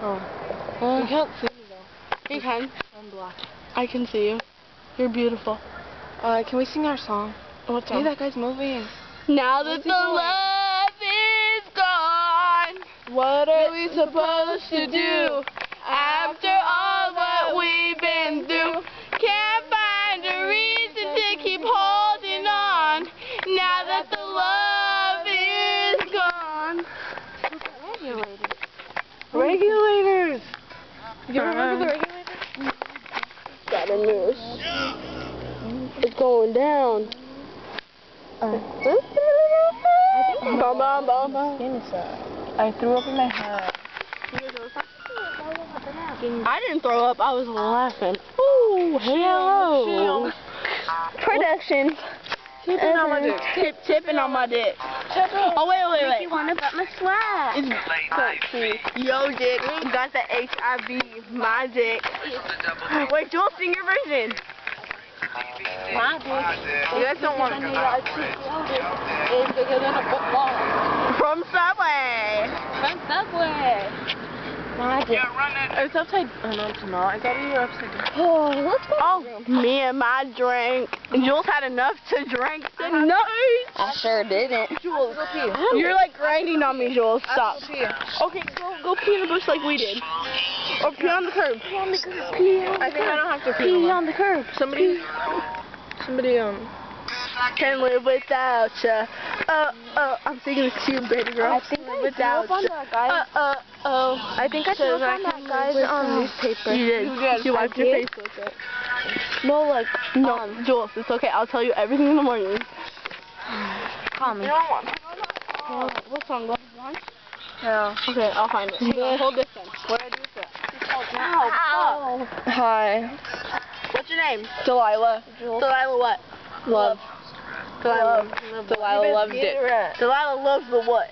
Oh. You can't see me though. You can. I'm black. I can see you. You're beautiful. Can we sing our song? What song? Hey, that guy's moving. Now that the love is gone, what are we supposed to do? After all what we've been through, can't find a reason to keep holding on. Now that the love is gone. Regulators. You remember the regulators? Got a noose. It's going down. I threw up in my head. I didn't throw up. I was laughing. Ooh, hello. Production. Tipping on my dick. Tipping on my dick. Oh, wait. You want to bet my swag? Yo, dick. You got the HIV. My dick. Wait, Jules, sing your version. My dick. You guys don't want to go. It's bigger than a football. From Subway. From Subway. My dick. It's upside. Oh, no, it's not. I thought you were upside down. Oh, let's go. Oh, me and my drink. Jules had enough to drink tonight. I sure didn't. Jules, you're like grinding on me, Jules. Stop. Okay, go pee in the bush like we did. Or pee on the curb. Pee on the curb. Pee on the curb. I think I don't have to pee on the curb. Somebody can live without ya. I'm singing this to you, baby girl. I think I without on that guy. I think I threw up on that guy's newspaper. You did. You wiped your face with it. No, like, no, Jules, it's okay. I'll tell you everything in the morning. Call me. What song? Love One? Yeah. Okay, I'll find it. Hold this then. What do I do with it? Ow. Hi. What's your name? Delilah. Delilah what? Love. Delilah loves it. Delilah loves the what?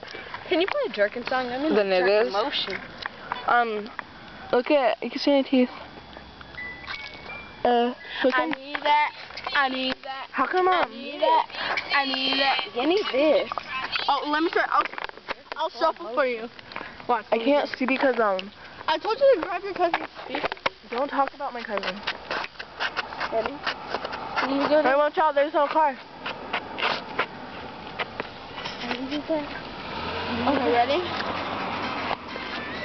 Can you play a jerkin song? I mean, the niggas. Motion. Look at, you can see my teeth. I need that. I need that. How come I need that. I need that. I need this. Oh, let me try. I'll shuffle for you. Watch. I can't see because I told you to grab your cousin's speaker. Don't talk about my cousin. Ready? Hey, watch out, there's no car. Okay, ready?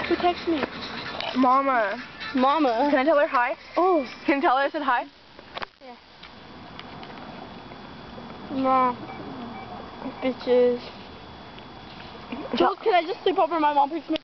Who texted me? Mama. Mama. Can I tell her hi? Oh. Can you tell her I said hi? Yeah. Mom. Bitches. Jules, can I just sleep over? My mom picks me